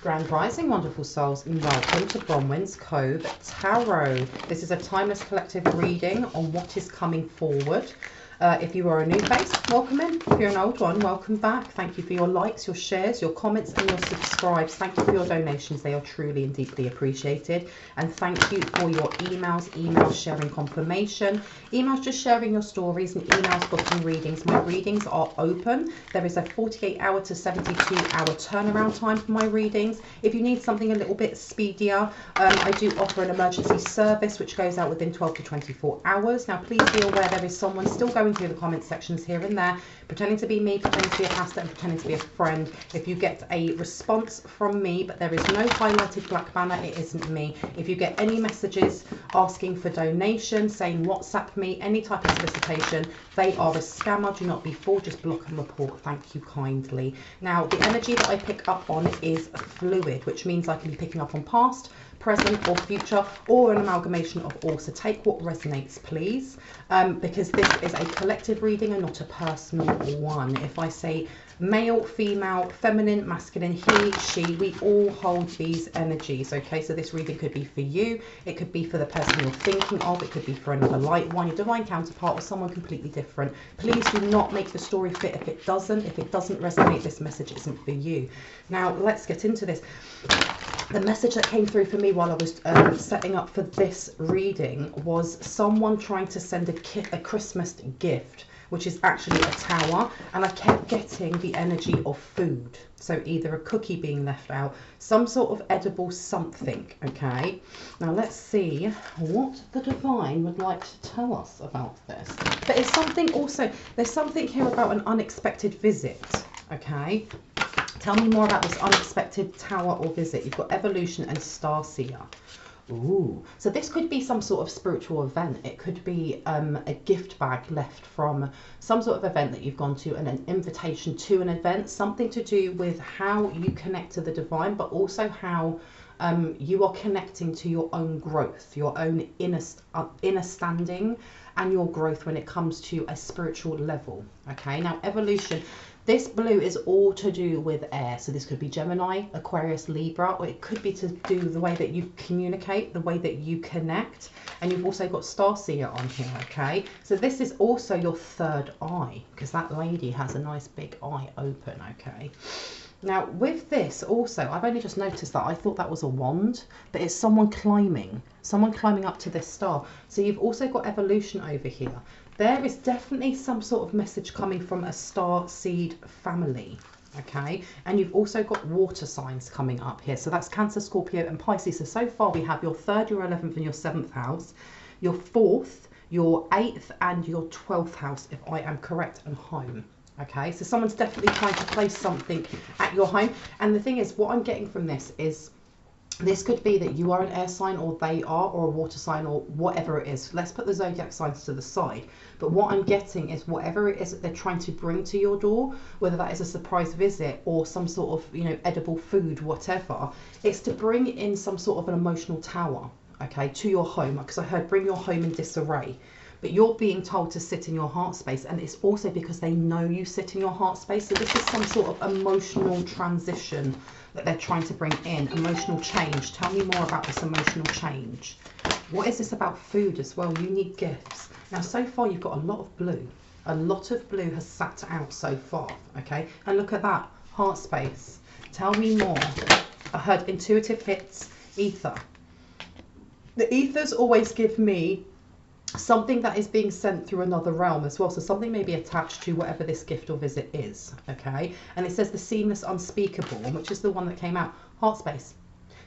Grand Rising, wonderful souls, and welcome to Bronwen's Cove Tarot. This is a timeless collective reading on what is coming forward. If you are a new face, welcome in. If you're an old one, welcome back. Thank you for your likes, your shares, your comments, and your subscribes. Thank you for your donations. They are truly and deeply appreciated. And thank you for your emails sharing confirmation, emails just sharing your stories, and emails booking readings. My readings are open. There is a 48-hour to 72-hour turnaround time for my readings. If you need something a little bit speedier, I do offer an emergency service which goes out within 12 to 24 hours. Now, please be aware there is someone still going through the comment sections here and there, pretending to be me, pretending to be a pastor, and pretending to be a friend. If you get a response from me, but there is no highlighted black banner, it isn't me. If you get any messages asking for donation, saying WhatsApp me, any type of solicitation, they are a scammer. Do not be fooled, just block and report. Thank you kindly. Now, the energy that I pick up on is fluid, which means I can be picking up on past, present or future, or an amalgamation of all. So take what resonates, please, because this is a collective reading and not a personal one. If I say male, female, feminine, masculine, he, she, we all hold these energies. Okay, so this reading could be for you, it could be for the person you're thinking of, it could be for another light one, your divine counterpart, or someone completely different. Please do not make the story fit if it doesn't. If it doesn't resonate, this message isn't for you. Now let's get into this. The message that came through for me while I was setting up for this reading was someone trying to send a Christmas gift, which is actually a tower, and I kept getting the energy of food. So either a cookie being left out, some sort of edible something, okay? Now let's see what the divine would like to tell us about this. But it's something also, there's something here about an unexpected visit, okay? Tell me more about this unexpected tower or visit. You've got evolution and starseer. Ooh, so this could be some sort of spiritual event. It could be a gift bag left from some sort of event that you've gone to, and an invitation to an event, something to do with how you connect to the divine, but also how you are connecting to your own growth, your own inner standing, and your growth when it comes to a spiritual level. Okay, now evolution. This blue is all to do with air. So this could be Gemini, Aquarius, Libra, or it could be to do the way that you communicate, the way that you connect. And you've also got starseer on here, okay? So this is also your third eye, because that lady has a nice big eye open, okay? Now with this also, I've only just noticed that. I thought that was a wand, but it's someone climbing up to this star. So you've also got evolution over here. There is definitely some sort of message coming from a star seed family, okay? And you've also got water signs coming up here. So that's Cancer, Scorpio, and Pisces. So far we have your 3rd, your 11th, and your 7th house, your 4th, your 8th, and your 12th house, if I am correct, and home. Okay, so someone's definitely trying to place something at your home. And the thing is, what I'm getting from this is, this could be that you are an air sign, or they are, or a water sign, or whatever it is. Let's put the zodiac signs to the side. But what I'm getting is whatever it is that they're trying to bring to your door, whether that is a surprise visit or some sort of, you know, edible food, whatever, it's to bring in some sort of an emotional tower, okay, to your home. Because I heard bring your home in disarray. But you're being told to sit in your heart space, and it's also because they know you sit in your heart space. So this is some sort of emotional transition that they're trying to bring in, emotional change. Tell me more about this emotional change. What is this about food as well? You need gifts. Now, so far you've got a lot of blue. A lot of blue has sat out so far, okay? And look at that, heart space. Tell me more. I heard intuitive hits, ether. The ethers always give me something that is being sent through another realm as well. So something may be attached to whatever this gift or visit is, okay? And it says the seamless unspeakable, which is the one that came out, heart space.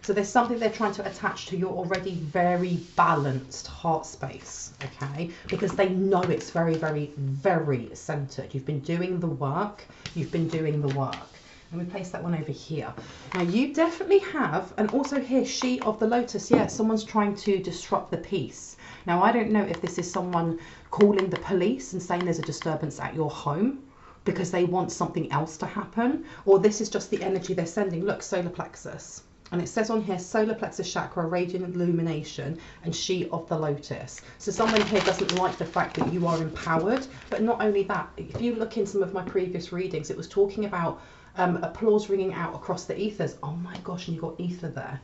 So there's something they're trying to attach to your already very balanced heart space, okay? Because they know it's very, very, very centered. You've been doing the work. You've been doing the work. And we place that one over here. Now you definitely have, and also here, she of the lotus, yeah, someone's trying to disrupt the peace. Now I don't know if this is someone calling the police and saying there's a disturbance at your home because they want something else to happen, or this is just the energy they're sending. Look, solar plexus. And it says on here, solar plexus chakra, radiant illumination, and she of the lotus. So someone here doesn't like the fact that you are empowered. But not only that, if you look in some of my previous readings, it was talking about Applause ringing out across the ethers. Oh my gosh, and you've got ether there.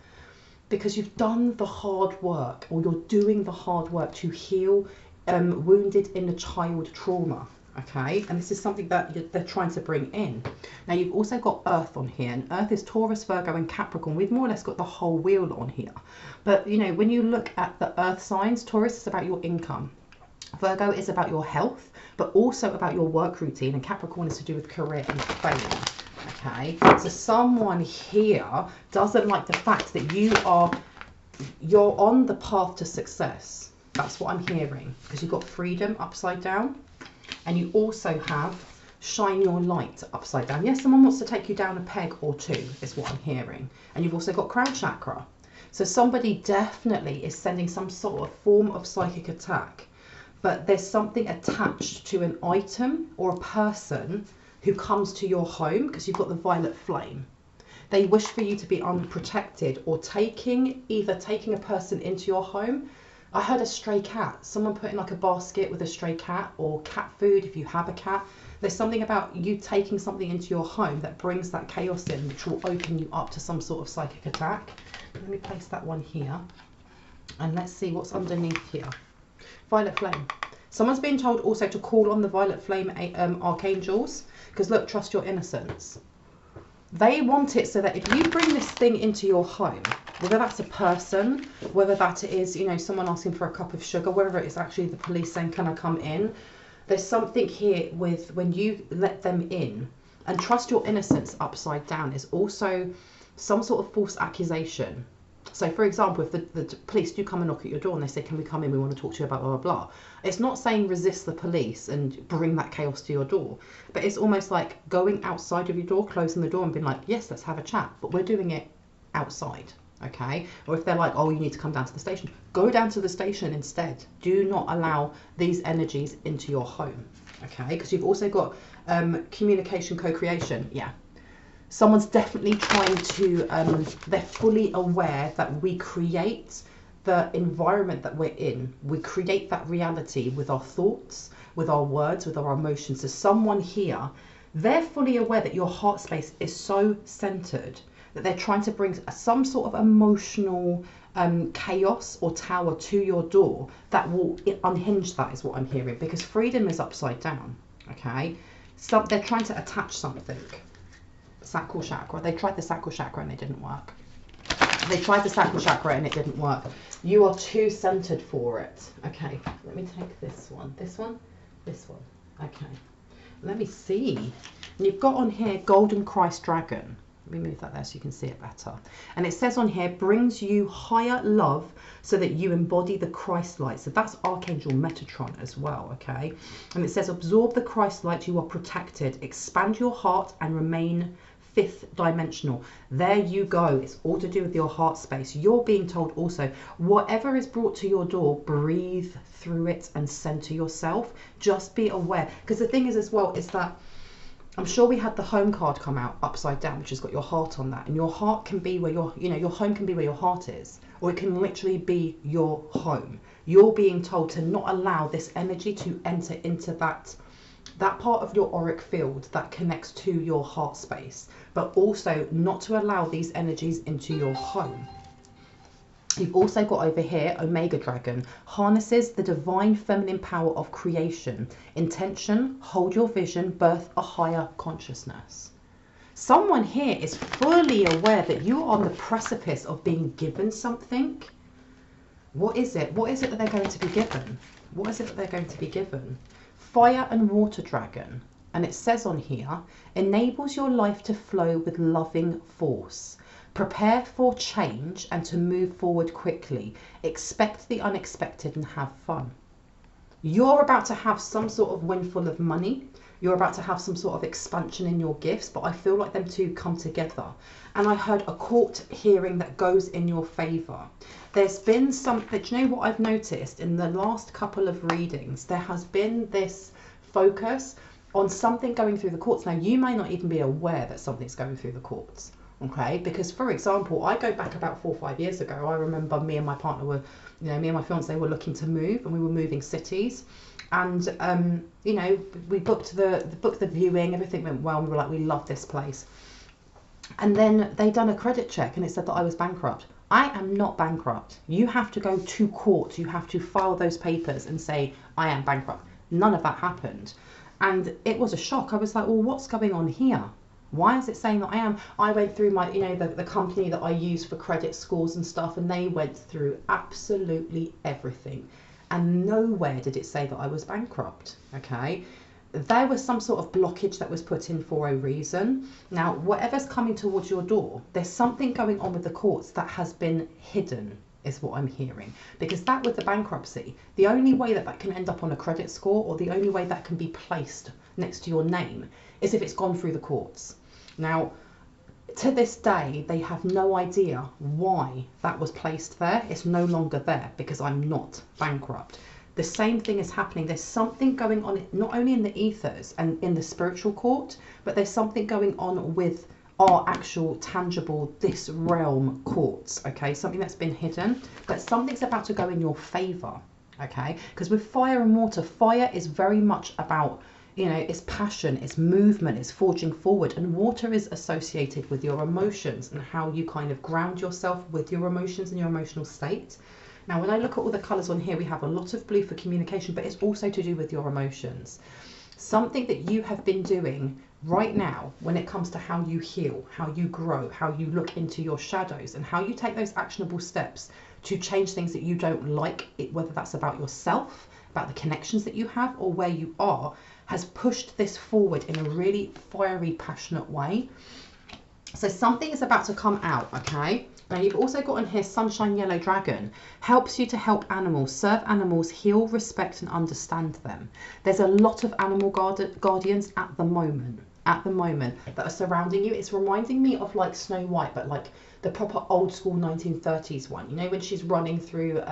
Because you've done the hard work, or you're doing the hard work to heal wounded inner child trauma. Okay, and this is something that they're trying to bring in. Now you've also got Earth on here, and Earth is Taurus, Virgo and Capricorn. We've more or less got the whole wheel on here. But you know, when you look at the Earth signs, Taurus is about your income, Virgo is about your health, but also about your work routine, and Capricorn is to do with career and fame. Okay, so someone here doesn't like the fact that you're on the path to success. That's what I'm hearing, because you've got freedom upside down. And you also have shine your light upside down. Yes, someone wants to take you down a peg or two, is what I'm hearing. And you've also got crown chakra. So somebody definitely is sending some sort of form of psychic attack. But there's something attached to an item or a person who comes to your home, because you've got the violet flame. They wish for you to be unprotected, or either taking a person into your home. I heard a stray cat, someone put in like a basket with a stray cat, or cat food if you have a cat. There's something about you taking something into your home that brings that chaos in, which will open you up to some sort of psychic attack. Let me place that one here, and let's see what's underneath here. Violet flame. Someone's being told also to call on the violet flame archangels, because look, trust your innocence. They want it so that if you bring this thing into your home, whether that's a person, whether that is, you know, someone asking for a cup of sugar, whether it's actually the police saying, can I come in? There's something here with when you let them in, and trust your innocence upside down is also some sort of false accusation. So for example, if the police do come and knock at your door and they say, can we come in, we want to talk to you about blah, blah, blah. It's not saying resist the police and bring that chaos to your door, but it's almost like going outside of your door, closing the door and being like, yes, let's have a chat, but we're doing it outside. Okay, or if they're like, oh, you need to come down to the station, go down to the station instead. Do not allow these energies into your home. Okay, because you've also got communication, co-creation. Yeah, someone's definitely trying to they're fully aware that we create the environment that we're in. We create that reality with our thoughts, with our words, with our emotions. So someone here, they're fully aware that your heart space is so centered that they're trying to bring some sort of emotional chaos or tower to your door that will unhinge that, is what I'm hearing, because freedom is upside down. Okay, so they're trying to attach something. Sacral chakra. They tried the sacral chakra and it didn't work. They tried the sacral chakra and it didn't work. You are too centered for it. Okay, let me take this one. This one? This one. Okay. Let me see. And you've got on here Golden Christ Dragon. Let me move that there so you can see it better. And it says on here, brings you higher love so that you embody the Christ light. So that's Archangel Metatron as well, okay? And it says, absorb the Christ light, you are protected. Expand your heart and remain fifth dimensional. There you go. It's all to do with your heart space. You're being told also, whatever is brought to your door, breathe through it and center yourself. Just be aware. Because the thing is as well, is that I'm sure we had the home card come out upside down, which has got your heart on that. And your heart can be where your, you know, your home can be where your heart is. Or it can literally be your home. You're being told to not allow this energy to enter into that part of your auric field that connects to your heart space. But also not to allow these energies into your home. You've also got over here, Omega Dragon, harnesses the divine feminine power of creation. Intention, hold your vision, birth a higher consciousness. Someone here is fully aware that you are on the precipice of being given something. What is it? What is it that they're going to be given? What is it that they're going to be given? Fire and Water Dragon. And it says on here, enables your life to flow with loving force. Prepare for change and to move forward quickly. Expect the unexpected and have fun. You're about to have some sort of windfall of money. You're about to have some sort of expansion in your gifts, but I feel like them two come together. And I heard a court hearing that goes in your favour. There's been something, do you know what I've noticed in the last couple of readings? There has been this focus on something going through the courts. Now, you may not even be aware that something's going through the courts. Okay, because for example, I go back about 4 or 5 years ago. I remember me and my partner were, you know, me and my fiance were looking to move, and we were moving cities. And you know, we booked the viewing, everything went well, and we were like, we love this place. And then they done a credit check and it said that I was bankrupt. I am not bankrupt. You have to go to court, you have to file those papers and say I am bankrupt. None of that happened. And it was a shock. I was like, well, what's going on here? Why is it saying that I am? I went through my, you know, the company that I use for credit scores and stuff, and they went through absolutely everything. And nowhere did it say that I was bankrupt, okay? There was some sort of blockage that was put in for a reason. Now, whatever's coming towards your door, there's something going on with the courts that has been hidden, is what I'm hearing. Because that with the bankruptcy, the only way that that can end up on a credit score, or the only way that can be placed next to your name, is if it's gone through the courts. Now, to this day, they have no idea why that was placed there. It's no longer there because I'm not bankrupt. The same thing is happening. There's something going on, not only in the ethers and in the spiritual court, but there's something going on with our actual tangible, this realm courts, okay? Something that's been hidden, but something's about to go in your favor, okay? Because with fire and water, fire is very much about, you know, it's passion, it's movement, it's forging forward. And water is associated with your emotions and how you kind of ground yourself with your emotions and your emotional state. Now, when I look at all the colours on here, we have a lot of blue for communication, but it's also to do with your emotions. Something that you have been doing right now when it comes to how you heal, how you grow, how you look into your shadows, and how you take those actionable steps to change things that you don't like, whether that's about yourself, about the connections that you have, or where you are, has pushed this forward in a really fiery, passionate way. So something is about to come out, okay? Now you've also got on here Sunshine Yellow Dragon. Helps you to help animals, serve animals, heal, respect and understand them. There's a lot of animal guardians at the moment that are surrounding you. It's reminding me of like Snow White, but like the proper old school 1930s one. You know, when she's running through,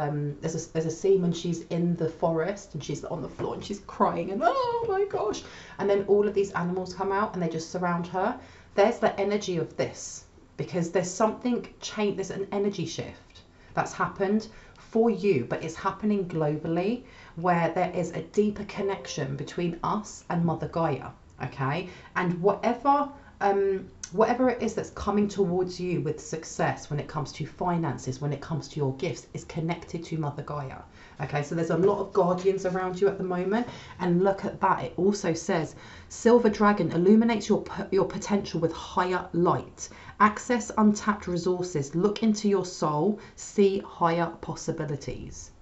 there's a scene when she's in the forest and she's on the floor and she's crying and oh my gosh. And then all of these animals come out and they just surround her. There's the energy of this, because there's something change, there's an energy shift that's happened for you, but it's happening globally, where there is a deeper connection between us and Mother Gaia, okay? And whatever it is that's coming towards you with success, when it comes to finances, when it comes to your gifts, is connected to Mother Gaia. Okay, so there's a lot of guardians around you at the moment, and look at that. It also says Silver Dragon illuminates your potential with higher light. Access untapped resources. Look into your soul. See higher possibilities.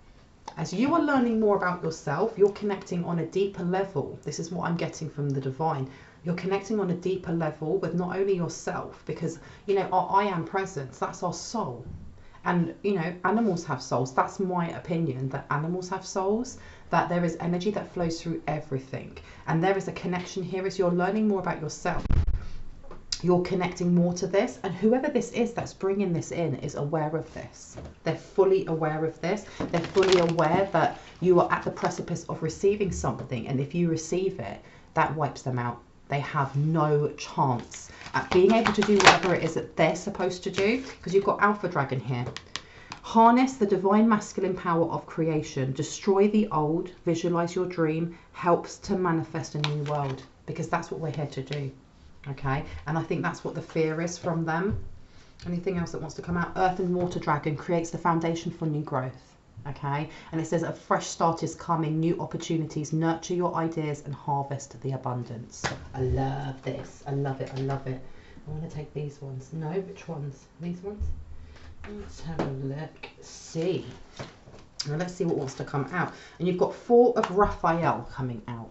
As you are learning more about yourself, you're connecting on a deeper level. This is what I'm getting from the divine. You're connecting on a deeper level with not only yourself, because, you know, our I am presence, that's our soul. And, you know, animals have souls. That's my opinion, that animals have souls, that there is energy that flows through everything. And there is a connection here. As you're learning more about yourself, you're connecting more to this. And whoever this is that's bringing this in is aware of this. They're fully aware of this. They're fully aware that you are at the precipice of receiving something. And if you receive it, that wipes them out. They have no chance at being able to do whatever it is that they're supposed to do, because you've got Alpha Dragon here. Harness the divine masculine power of creation. Destroy the old. Visualize your dream. Helps to manifest a new world, because that's what we're here to do. Okay, and I think that's what the fear is from them. Anything else that wants to come out? Earth and Water Dragon creates the foundation for new growth. Okay, and it says a fresh start is coming, new opportunities, nurture your ideas and harvest the abundance. I love this. I love it. I love it. I want to take these ones. No, which ones? These ones? Let's have a look. See. Now let's see what wants to come out. And you've got 4 of Raphael coming out.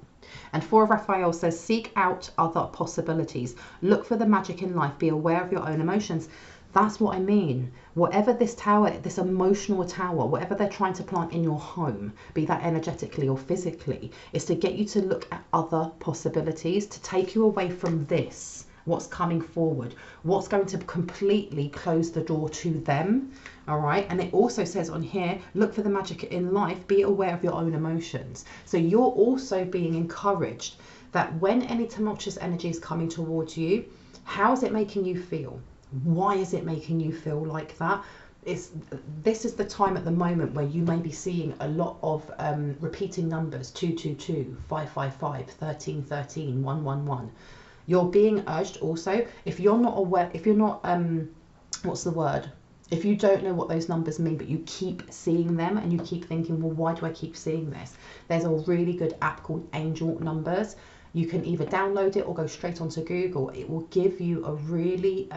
And 4 of Raphael says, seek out other possibilities. Look for the magic in life. Be aware of your own emotions. That's what I mean. Whatever this tower, this emotional tower, whatever they're trying to plant in your home, be that energetically or physically, is to get you to look at other possibilities, to take you away from this, what's coming forward, what's going to completely close the door to them. All right. And it also says on here, look for the magic in life, be aware of your own emotions. So you're also being encouraged that when any tumultuous energy is coming towards you, how is it making you feel? Why is it making you feel like that? this is the time at the moment where you may be seeing a lot of repeating numbers: 222, 555, 1313, 111. You're being urged also, if you're not aware, if you're not what's the word, if you don't know what those numbers mean, but you keep seeing them and you keep thinking, well, why do I keep seeing this? There's a really good app called Angel Numbers. You can either download it or go straight onto Google. It will give you a really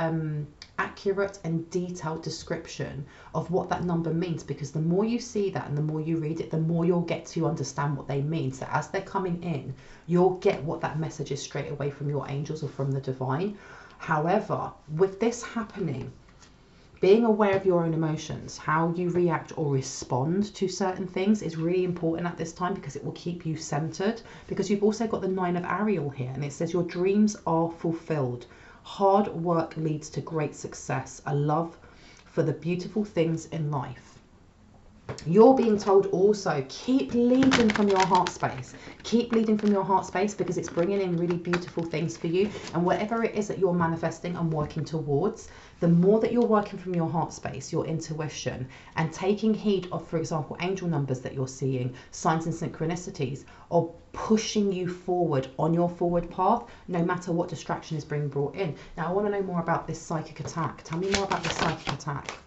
accurate and detailed description of what that number means, because the more you see that and the more you read it, the more you'll get to understand what they mean. So as they're coming in, you'll get what that message is straight away from your angels or from the divine. However, with this happening, being aware of your own emotions, how you react or respond to certain things is really important at this time, because it will keep you centered. Because you've also got the 9 of Ariel here, and it says your dreams are fulfilled. Hard work leads to great success, a love for the beautiful things in life. You're being told also, keep leading from your heart space. Keep leading from your heart space, because it's bringing in really beautiful things for you. And whatever it is that you're manifesting and working towards, the more that you're working from your heart space, your intuition, and taking heed of, for example, angel numbers that you're seeing, signs and synchronicities, are pushing you forward on your forward path, no matter what distraction is being brought in. Now, I want to know more about this psychic attack. Tell me more about this psychic attack.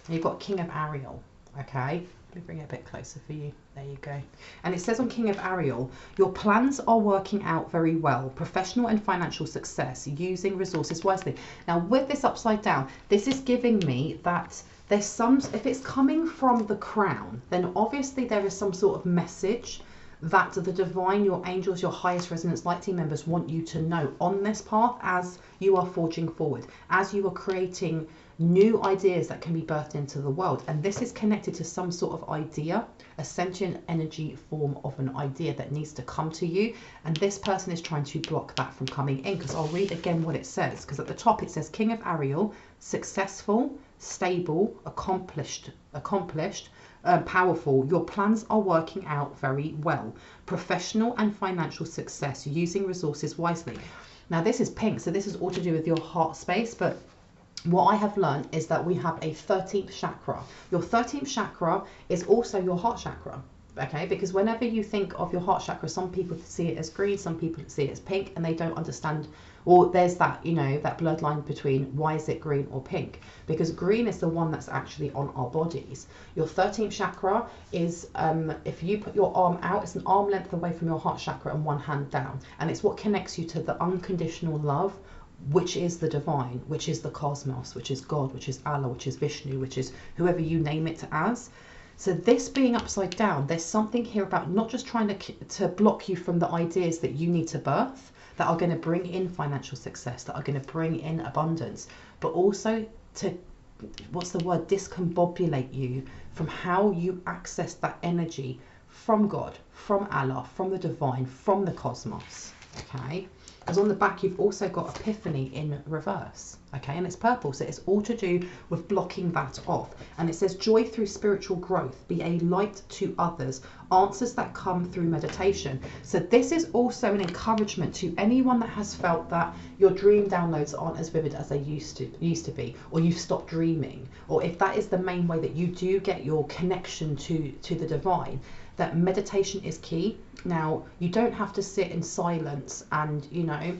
You've got King of Ariel. Okay, let me bring it a bit closer for you. There you go. And it says on King of Ariel, your plans are working out very well. Professional and financial success, using resources wisely. Now, with this upside down, this is giving me that there's some, if it's coming from the crown, then obviously there is some sort of message that the divine, your angels, your highest resonance light team members want you to know on this path as you are forging forward, as you are creating new ideas that can be birthed into the world. And this is connected to some sort of idea, a sentient energy form of an idea that needs to come to you. And this person is trying to block that from coming in, because I'll read again what it says, because at the top it says King of Ariel, successful, stable, accomplished, powerful. Your plans are working out very well. Professional and financial success, using resources wisely. Now this is pink, so this is all to do with your heart space, but what I have learned is that we have a 13th chakra. Your 13th chakra is also your heart chakra, okay? Because whenever you think of your heart chakra, some people see it as green, some people see it as pink, and they don't understand, or there's that, you know, that blurred line between why is it green or pink? Because green is the one that's actually on our bodies. Your 13th chakra is, if you put your arm out, it's an arm length away from your heart chakra and one hand down. And it's what connects you to the unconditional love, which is the divine, which is the cosmos, which is God, which is Allah, which is Vishnu, which is whoever you name it as. So this being upside down, there's something here about not just trying to block you from the ideas that you need to birth, that are going to bring in financial success, that are going to bring in abundance, but also to, what's the word, discombobulate you from how you access that energy from God, from Allah, from the divine, from the cosmos, okay? Because on the back you've also got Epiphany in reverse, okay, and it's purple, so it's all to do with blocking that off. And it says joy through spiritual growth, be a light to others, answers that come through meditation. So this is also an encouragement to anyone that has felt that your dream downloads aren't as vivid as they used to be, or you've stopped dreaming, or if that is the main way that you do get your connection to the divine, that meditation is key. Now, you don't have to sit in silence and, you know,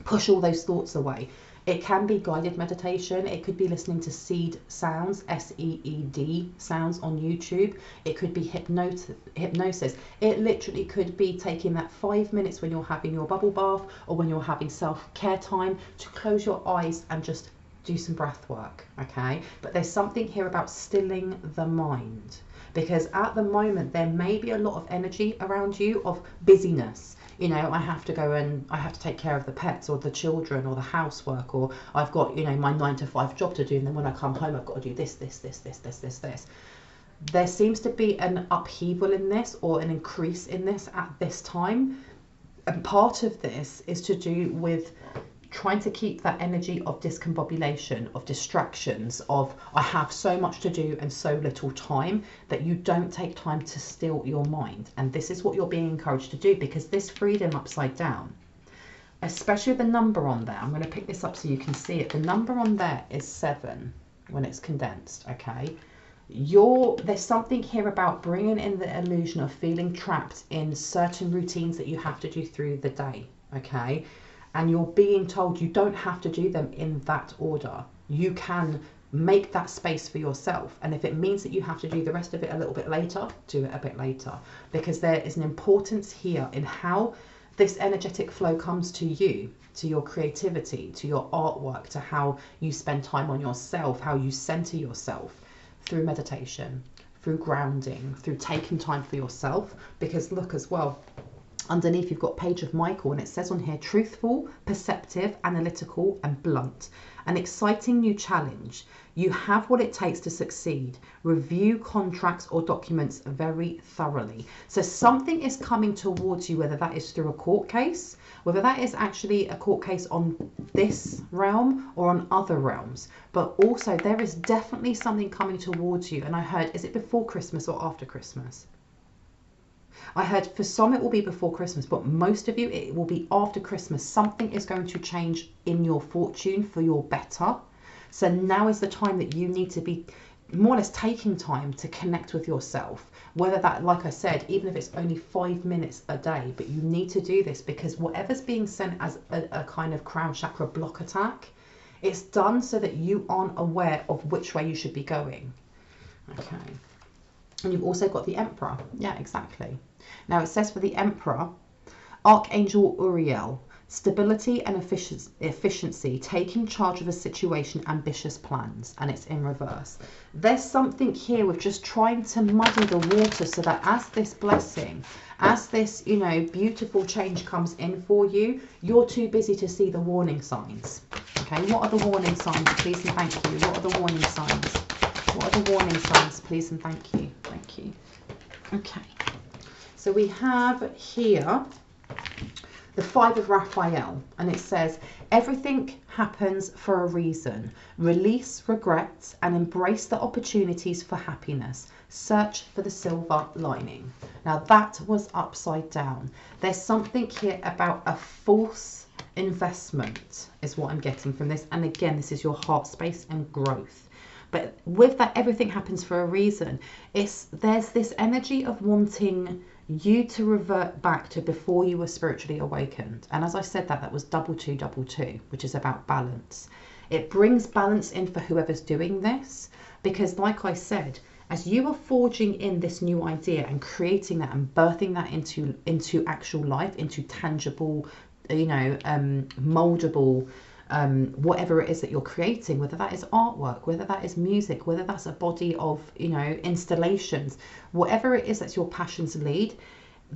push all those thoughts away. It can be guided meditation. It could be listening to seed sounds, SEED sounds on YouTube. It could be hypnosis. It literally could be taking that 5 minutes when you're having your bubble bath or when you're having self-care time to close your eyes and just do some breath work, okay? But there's something here about stilling the mind, because at the moment there may be a lot of energy around you of busyness. You know, I have to go and I have to take care of the pets or the children or the housework, or I've got, you know, my 9-to-5 job to do, and then when I come home I've got to do this. There seems to be an upheaval in this, or an increase in this at this time, and part of this is to do with trying to keep that energy of discombobulation, of distractions, of I have so much to do and so little time, that you don't take time to still your mind. And this is what you're being encouraged to do, because this freedom upside down, especially the number on there, I'm going to pick this up so you can see it. The number on there is 7. when it's condensed, okay? There's something here about bringing in the illusion of feeling trapped in certain routines that you have to do through the day, okay? And you're being told you don't have to do them in that order. You can make that space for yourself. And if it means that you have to do the rest of it a little bit later, do it a bit later. Because there is an importance here in how this energetic flow comes to you, to your creativity, to your artwork, to how you spend time on yourself, how you center yourself through meditation, through grounding, through taking time for yourself. Because look as well, underneath you've got Page of Michael, and it says on here, truthful, perceptive, analytical, and blunt. An exciting new challenge. You have what it takes to succeed. Review contracts or documents very thoroughly. So something is coming towards you, whether that is through a court case, whether that is actually a court case on this realm or on other realms. But also there is definitely something coming towards you. And I heard, is it before Christmas or after Christmas? I heard for some it will be before Christmas, but most of you it will be after Christmas. Something is going to change in your fortune for your better. So now is the time that you need to be more or less taking time to connect with yourself. Whether that, like I said, even if it's only 5 minutes a day, but you need to do this because whatever's being sent as a kind of crown chakra block attack, it's done so that you aren't aware of which way you should be going. Okay. And you've also got the Emperor. Yeah, exactly. Now it says for the Emperor, Archangel Uriel, stability and efficiency, taking charge of a situation, ambitious plans, and it's in reverse. There's something here with just trying to muddy the water so that as this blessing, as this, you know, beautiful change comes in for you, you're too busy to see the warning signs. Okay, what are the warning signs, please and thank you? What are the warning signs? What are the warning signs, please and thank you? Thank you. Okay, so we have here the Five of Raphael, and it says, everything happens for a reason. Release regrets and embrace the opportunities for happiness. Search for the silver lining. Now that was upside down. There's something here about a false investment is what I'm getting from this. And again, this is your heart space and growth. But with that, everything happens for a reason. There's this energy of wanting you to revert back to before you were spiritually awakened. And as I said, that was 2222, which is about balance. It brings balance in for whoever's doing this, because like I said, as you are forging in this new idea and creating that and birthing that into actual life, into tangible, you know, moldable, whatever it is that you're creating, whether that is artwork, whether that is music, whether that's a body of, you know, installations, whatever it is that's your passions lead,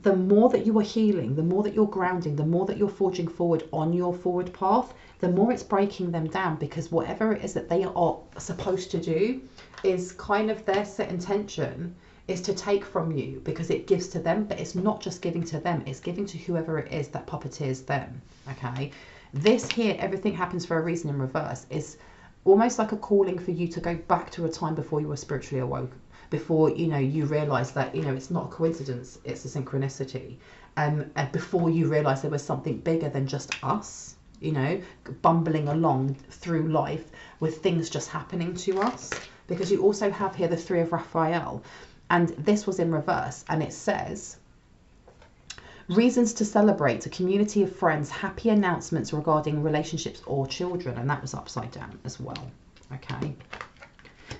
the more that you are healing, the more that you're grounding, the more that you're forging forward on your forward path, the more it's breaking them down, because whatever it is that they are supposed to do is kind of their set intention is to take from you, because it gives to them, but it's not just giving to them, it's giving to whoever it is that puppeteers them. Okay, this here, everything happens for a reason in reverse, is almost like a calling for you to go back to a time before you were spiritually awoke, before, you know, you realize that, you know, it's not a coincidence, it's a synchronicity, and before you realize there was something bigger than just us, you know, bumbling along through life with things just happening to us. Because you also have here the Three of Raphael, and this was in reverse, and it says, reasons to celebrate, a community of friends, happy announcements regarding relationships or children, and that was upside down as well. Okay,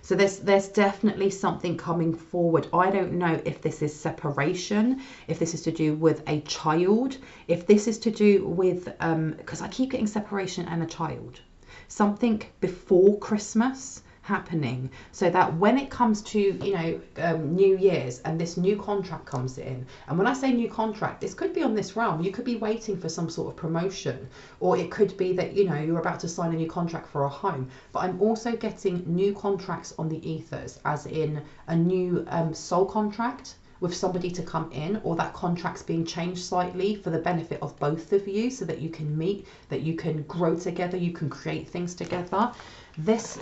so there's definitely something coming forward. I don't know if this is separation, if this is to do with a child, if this is to do with because I keep getting separation and a child, something before Christmas happening, so that when it comes to, you know, New Year's and this new contract comes in, and when I say new contract, this could be on this realm, you could be waiting for some sort of promotion, or it could be that, you know, you're about to sign a new contract for a home, but I'm also getting new contracts on the ethers, as in a new soul contract with somebody to come in, or that contract's being changed slightly for the benefit of both of you, so that you can meet, that you can grow together, you can create things together. This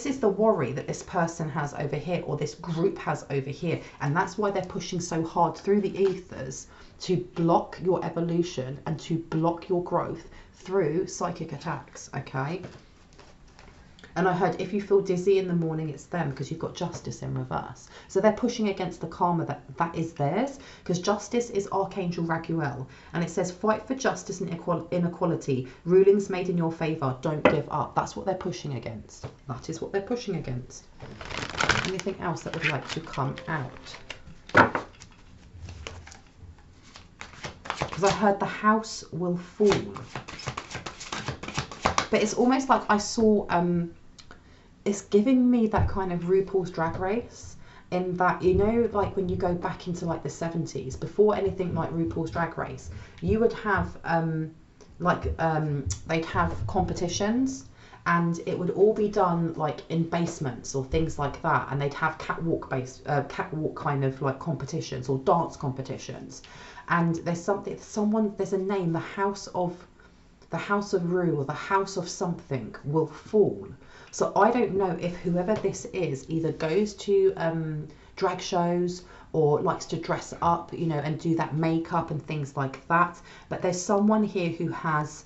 is the worry that this person has over here, or this group has over here, and that's why they're pushing so hard through the ethers to block your evolution and to block your growth through psychic attacks. Okay, And I heard if you feel dizzy in the morning, it's them, because you've got justice in reverse. So they're pushing against the karma that is theirs, because justice is Archangel Raguel. And it says, fight for justice and inequality. Rulings made in your favour. Don't give up. That's what they're pushing against. That is what they're pushing against. Anything else that would like to come out? Because I heard the house will fall. But it's almost like I saw, it's giving me that kind of RuPaul's Drag Race, in that, you know, like when you go back into like the 70s, before anything like RuPaul's Drag Race, you would have, they'd have competitions, and it would all be done like in basements or things like that, and they'd have catwalk kind of like competitions or dance competitions. And there's there's a name, the House of Ru, or the House of something will fall. So I don't know if whoever this is either goes to drag shows or likes to dress up, you know, and do that makeup and things like that. But there's someone here who has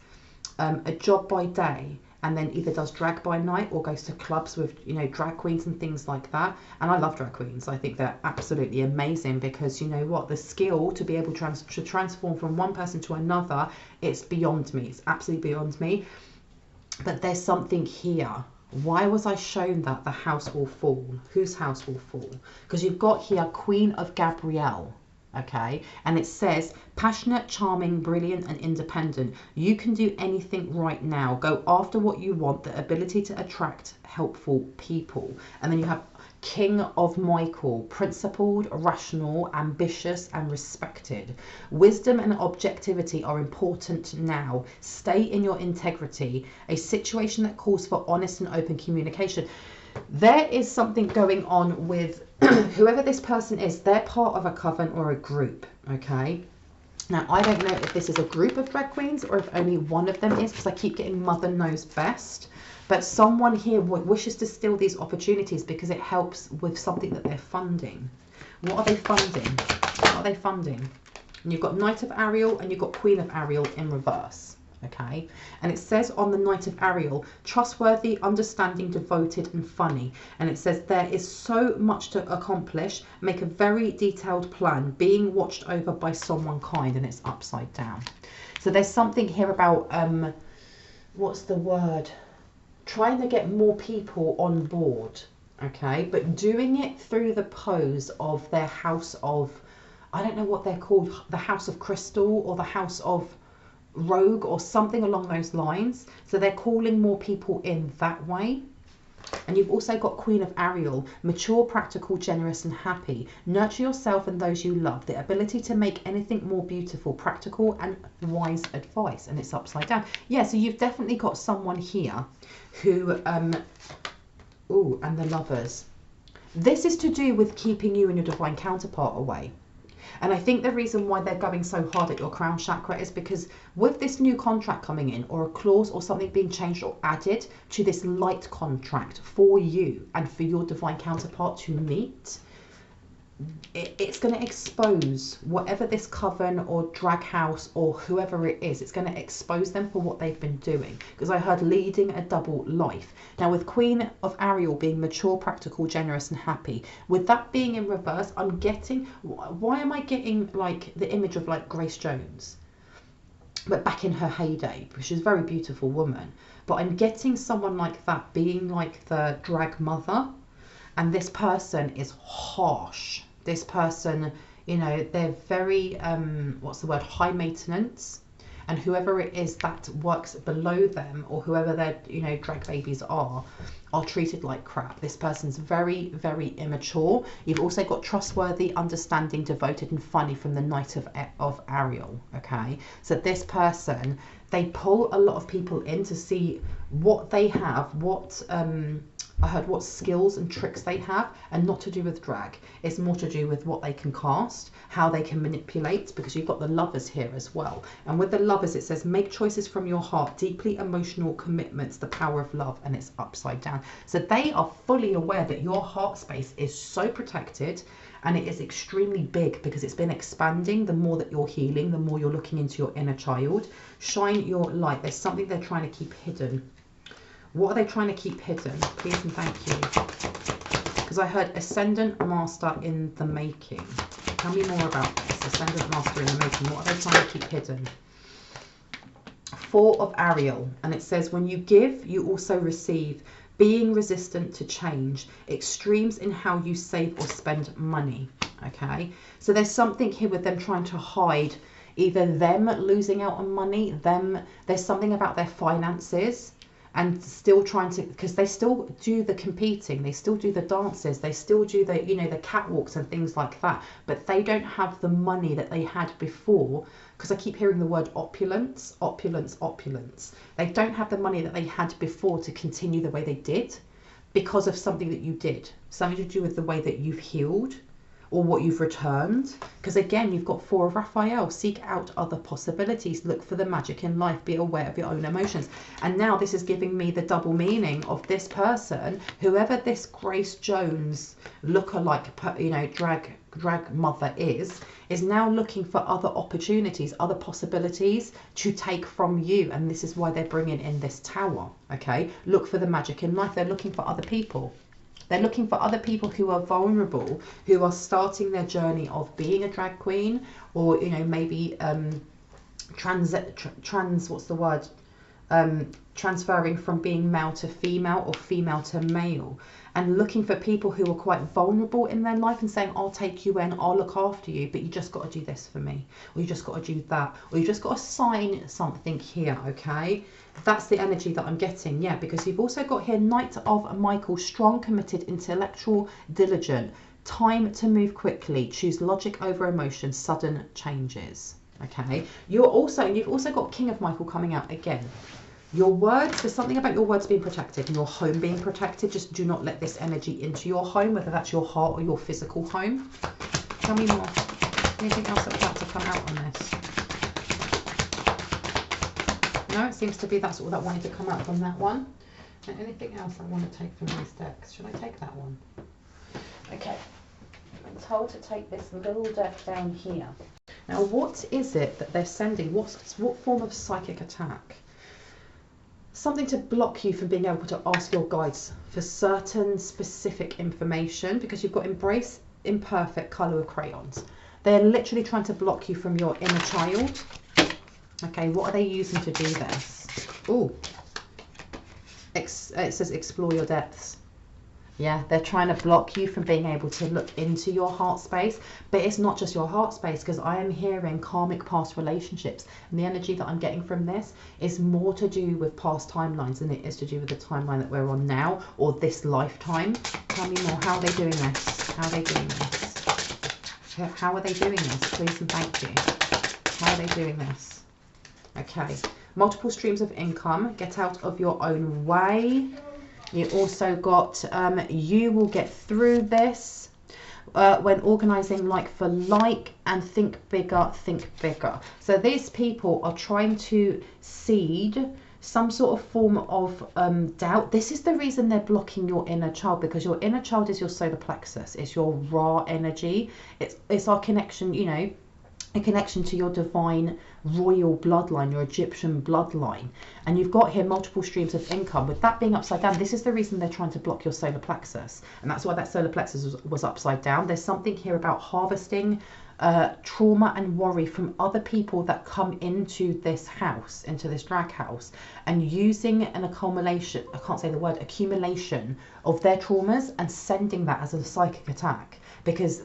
a job by day, and then either does drag by night or goes to clubs with, you know, drag queens and things like that. And I love drag queens. I think they're absolutely amazing, because you know what, the skill to be able to transform from one person to another, it's beyond me. It's absolutely beyond me. But there's something here. Why was I shown that the house will fall? Whose house will fall? Because you've got here Queen of Gabrielle. Okay, and it says passionate, charming, brilliant and independent. You can do anything right now. Go after what you want. The ability to attract helpful people. And then you have King of Michael, principled, rational, ambitious and respected. Wisdom and objectivity are important now. Stay in your integrity. A situation that calls for honest and open communication. There is something going on with whoever this person is. They're part of a coven or a group, okay? Now, I don't know if this is a group of drag queens or if only one of them is, because I keep getting Mother Knows Best. But someone here wishes to steal these opportunities because it helps with something that they're funding. What are they funding? What are they funding? And you've got Knight of Ariel and you've got Queen of Ariel in reverse. Okay, and it says on the Knight of Ariel, trustworthy, understanding, devoted and funny. And it says there is so much to accomplish. Make a very detailed plan, being watched over by someone kind. And it's upside down. So there's something here about what's the word, trying to get more people on board. Okay, but doing it through the pose of their house of, I don't know what they're called, the House of Crystal or the House of Rogue or something along those lines. So they're calling more people in that way. And you've also got Queen of Ariel, mature, practical, generous and happy. Nurture yourself and those you love. The ability to make anything more beautiful, practical and wise advice. And it's upside down. Yeah, so you've definitely got someone here who, ooh, and the Lovers. This is to do with keeping you and your divine counterpart away. And I think the reason why they're going so hard at your crown chakra is because with this new contract coming in, or a clause or something being changed or added to this light contract for you and for your divine counterpart to meet, it's going to expose whatever this coven or drag house or whoever it is. It's going to expose them for what they've been doing. Because I heard leading a double life. Now with Queen of Ariel being mature, practical, generous and happy, with that being in reverse, I'm getting, why am I getting like the image of like Grace Jones, but back in her heyday, because she's a very beautiful woman. But I'm getting someone like that being like the drag mother. And this person is harsh. This person, you know, they're very, what's the word, high maintenance. And whoever it is that works below them, or whoever their, you know, drag babies are treated like crap. This person's very, very immature. You've also got trustworthy, understanding, devoted and funny from the Knight of Ariel, okay? So this person, they pull a lot of people in to see what they have, what, I heard what skills and tricks they have, and not to do with drag. It's more to do with what they can cast, how they can manipulate, because you've got the Lovers here as well. And with the Lovers, it says, make choices from your heart, deeply emotional commitments, the power of love, and it's upside down. So they are fully aware that your heart space is so protected, and it is extremely big because it's been expanding. The more that you're healing, the more you're looking into your inner child. Shine your light. There's something they're trying to keep hidden. What are they trying to keep hidden? Please and thank you. Because I heard Ascendant Master in the making. Tell me more about this. Ascendant Master in the making. What are they trying to keep hidden? Four of Ariel. And it says, when you give, you also receive. Being resistant to change. Extremes in how you save or spend money. Okay. So there's something here with them trying to hide either them losing out on money, there's something about their finances, and still trying to, because they still do the competing, they still do the dances, they still do the, you know, the catwalks and things like that, but they don't have the money that they had before, because I keep hearing the word opulence, opulence, opulence. They don't have the money that they had before to continue the way they did, because of something that you did, something to do with the way that you've healed, or what you've returned. Because again, you've got Four of Raphael. Seek out other possibilities. Look for the magic in life. Be aware of your own emotions. And now this is giving me the double meaning of this person, whoever this Grace Jones lookalike, you know, drag mother is now looking for other opportunities, other possibilities to take from you. And this is why they're bringing in this Tower. Okay, look for the magic in life. They're looking for other people. They're looking for other people who are vulnerable, who are starting their journey of being a drag queen, or, you know, maybe transferring from being male to female or female to male, and looking for people who are quite vulnerable in their life and saying, I'll take you in, I'll look after you, but you just got to do this for me, or you just got to do that, or you just got to sign something here. Okay, that's the energy that I'm getting. Yeah, because you've also got here Knight of Michael, strong, committed, intellectual, diligent, time to move quickly, choose logic over emotion, sudden changes. Okay, you've also got King of Michael coming out again. Your words, there's something about your words being protected and your home being protected. Just do not let this energy into your home, whether that's your heart or your physical home. Tell me more. Anything else that's about to come out on this? No, it seems to be that's all that wanted to come out from that one. And anything else I want to take from these decks? Should I take that one? Okay. I'm told to take this little deck down here. Now, what is it that they're sending? What form of psychic attack? Something to block you from being able to ask your guides for certain specific information, because you've got Embrace Imperfect colour with crayons. They're literally trying to block you from your inner child. Okay, what are they using to do this? Oh, it says explore your depths. Yeah, they're trying to block you from being able to look into your heart space. But it's not just your heart space, because I am hearing karmic past relationships. And the energy that I'm getting from this is more to do with past timelines than it is to do with the timeline that we're on now, or this lifetime. Tell me more. How are they doing this? How are they doing this? How are they doing this? Please and thank you. How are they doing this? Okay. Multiple streams of income. Get out of your own way. You also got, you will get through this when organising like for like, and think bigger, think bigger. So these people are trying to seed some sort of form of doubt. This is the reason they're blocking your inner child, because your inner child is your solar plexus. It's your raw energy. It's our connection, you know, a connection to your divine royal bloodline, your Egyptian bloodline. And you've got here multiple streams of income. With that being upside down, this is the reason they're trying to block your solar plexus. And that's why that solar plexus was upside down. There's something here about harvesting trauma and worry from other people that come into this house, into this drag house, and using an accumulation, I can't say the word, accumulation of their traumas and sending that as a psychic attack. Because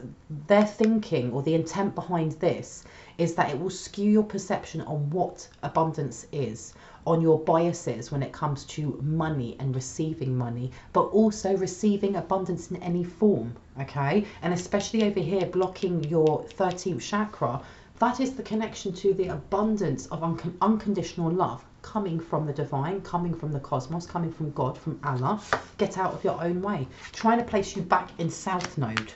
their thinking, or the intent behind this, is that it will skew your perception on what abundance is, on your biases when it comes to money and receiving money, but also receiving abundance in any form, okay? And especially over here, blocking your 13th chakra, that is the connection to the abundance of unconditional love coming from the divine, coming from the cosmos, coming from God, from Allah. Get out of your own way. Trying to place you back in South Node.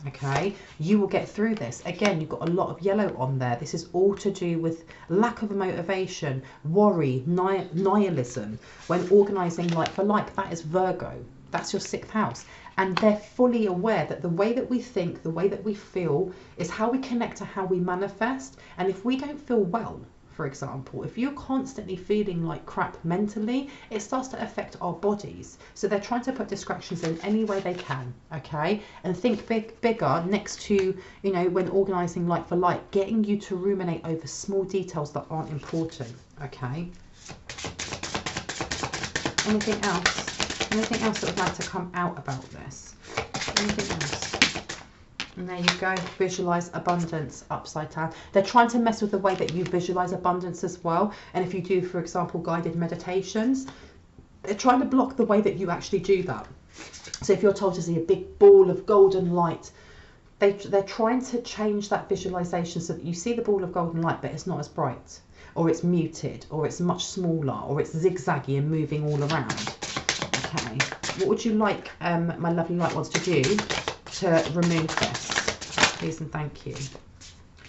Okay, you will get through this. Again, you've got a lot of yellow on there. This is all to do with lack of motivation, worry, nihilism. When organising like for like, that is Virgo. That's your 6th house. And they're fully aware that the way that we think, the way that we feel is how we connect to how we manifest. And if we don't feel well, for example, if you're constantly feeling like crap mentally, it starts to affect our bodies. So they're trying to put distractions in any way they can, okay? And think bigger next to, you know, when organising Light for Light, getting you to ruminate over small details that aren't important, okay? Anything else? Anything else that would like to come out about this? Anything else? And there you go, visualize abundance upside down. They're trying to mess with the way that you visualize abundance as well. And if you do, for example, guided meditations, they're trying to block the way that you actually do that. So if you're told to see a big ball of golden light, they're trying to change that visualization so that you see the ball of golden light, but it's not as bright, or it's muted, or it's much smaller, or it's zigzaggy and moving all around. Okay, what would you like my lovely light ones to do to remove this? Please and thank you.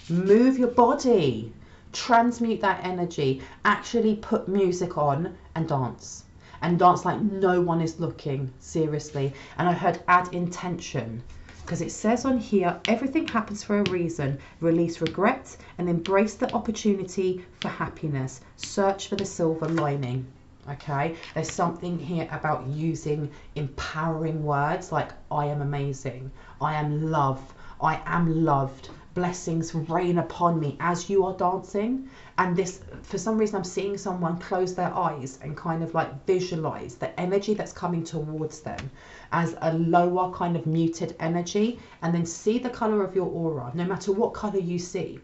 Move your body, transmute that energy, actually put music on and dance like no one is looking, seriously. And I heard add intention, because it says on here, everything happens for a reason. Release regret and embrace the opportunity for happiness. Search for the silver lining. Okay, there's something here about using empowering words like I am amazing, I am love, I am loved, blessings rain upon me as you are dancing. And this, for some reason, I'm seeing someone close their eyes and kind of like visualize the energy that's coming towards them as a lower kind of muted energy, and then see the color of your aura, no matter what color you see,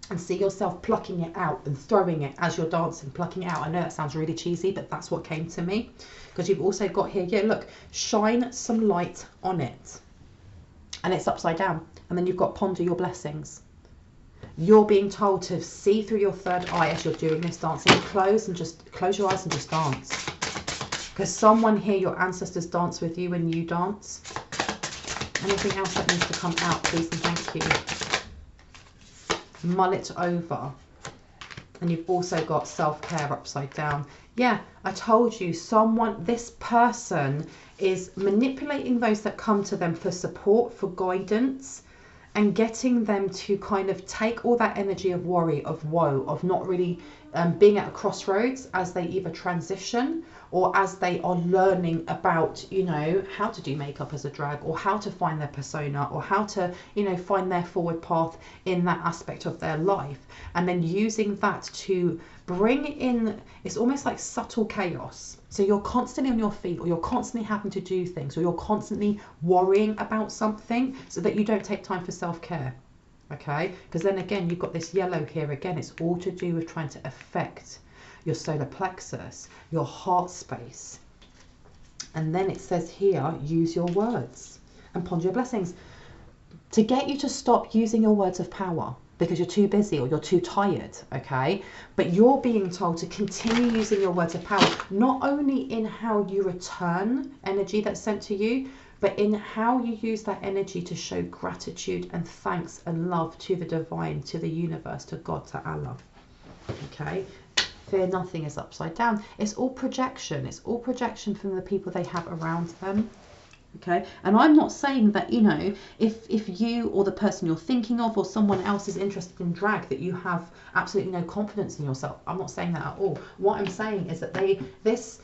and see yourself plucking it out and throwing it as you're dancing, plucking it out. I know that sounds really cheesy, but that's what came to me. Because you've also got here, yeah, look, shine some light on it. And it's upside down. And then you've got ponder your blessings. You're being told to see through your third eye as you're doing this dancing. Close your eyes and just dance. Because someone here, your ancestors dance with you when you dance. Anything else that needs to come out, please and thank you. Mull it over. And you've also got self-care upside down. Yeah, I told you, this person is manipulating those that come to them for support, for guidance, and getting them to kind of take all that energy of worry, of woe, of not really being at a crossroads as they either transition or as they are learning about, you know, how to do makeup as a drag, or how to find their persona, or how to, you know, find their forward path in that aspect of their life. And then using that to bring in, it's almost like subtle chaos. So you're constantly on your feet, or you're constantly having to do things, or you're constantly worrying about something so that you don't take time for self-care. Okay, because then again, you've got this yellow here again. It's all to do with trying to affect your solar plexus, your heart space. And then it says here, use your words and ponder your blessings, to get you to stop using your words of power because you're too busy or you're too tired, okay? But you're being told to continue using your words of power, not only in how you return energy that's sent to you, but in how you use that energy to show gratitude and thanks and love to the divine, to the universe, to God, to Allah, okay? Fear nothing is upside down. It's all projection. It's all projection from the people they have around them. Okay, and I'm not saying that, you know, if you or the person you're thinking of or someone else is interested in drag, that you have absolutely no confidence in yourself. I'm not saying that at all. What I'm saying is that this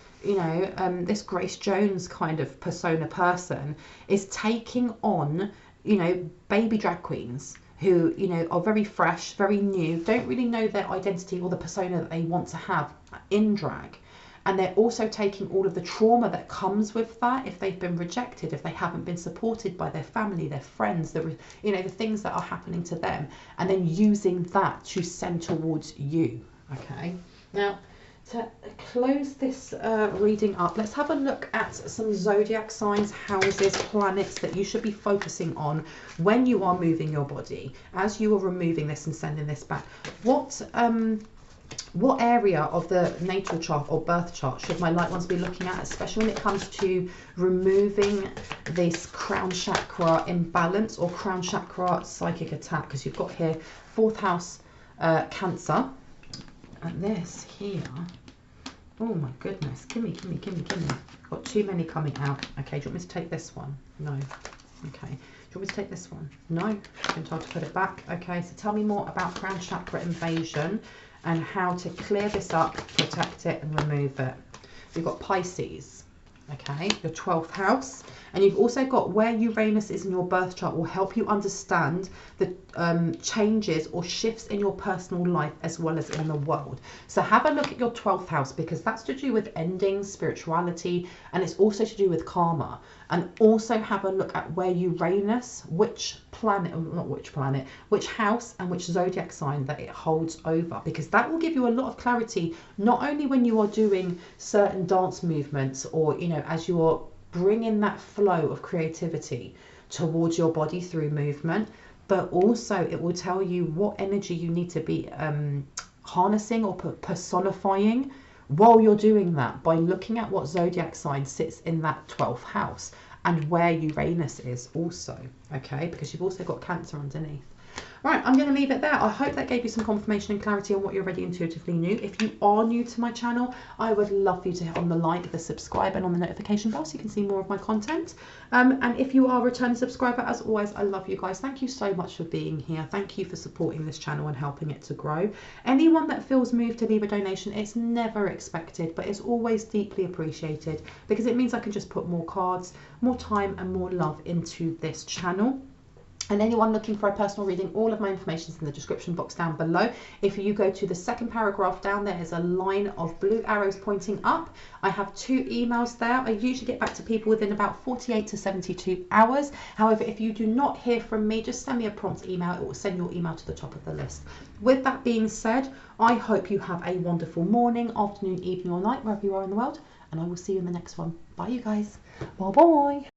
Grace Jones kind of persona person is taking on, you know, baby drag queens who, you know, are very fresh, very new, don't really know their identity or the persona that they want to have in drag. And they're also taking all of the trauma that comes with that, if they've been rejected, if they haven't been supported by their family, their friends, the things that are happening to them, and then using that to send towards you. Okay, now to close this reading up, let's have a look at some zodiac signs, houses, planets that you should be focusing on when you are moving your body, as you are removing this and sending this back. What area of the natal chart or birth chart should my light ones be looking at, especially when it comes to removing this crown chakra imbalance or crown chakra psychic attack? Because you've got here 4th house Cancer, and this here, oh my goodness, gimme. Got too many coming out. Okay, do you want me to take this one? No. Okay. Do you want me to take this one? No. I've been told to put it back. Okay, so tell me more about crown chakra invasion and how to clear this up, protect it and remove it. We've got Pisces, okay, your 12th house, and you've also got where Uranus is in your birth chart will help you understand the changes or shifts in your personal life as well as in the world. So have a look at your 12th house, because that's to do with endings, spirituality, and it's also to do with karma. And also have a look at where Uranus, which planet, not which planet, which house and which zodiac sign that it holds over, because that will give you a lot of clarity, not only when you are doing certain dance movements or, you know, as you are bringing that flow of creativity towards your body through movement, but also it will tell you what energy you need to be harnessing or personifying while you're doing that, by looking at what zodiac sign sits in that 12th house and where Uranus is also, okay, because you've also got Cancer underneath. Right, I'm going to leave it there. I hope that gave you some confirmation and clarity on what you already intuitively knew. If you are new to my channel, I would love for you to hit on the like, the subscribe and on the notification bell so you can see more of my content. And if you are a returning subscriber, as always, I love you guys. Thank you so much for being here. Thank you for supporting this channel and helping it to grow. Anyone that feels moved to leave a donation, it's never expected, but it's always deeply appreciated, because it means I can just put more cards, more time and more love into this channel. And anyone looking for a personal reading, all of my information is in the description box down below. If you go to the second paragraph down, there is a line of blue arrows pointing up. I have 2 emails there. I usually get back to people within about 48 to 72 hours. However, if you do not hear from me, just send me a prompt email. It will send your email to the top of the list. With that being said, I hope you have a wonderful morning, afternoon, evening or night, wherever you are in the world. And I will see you in the next one. Bye, you guys. Bye-bye.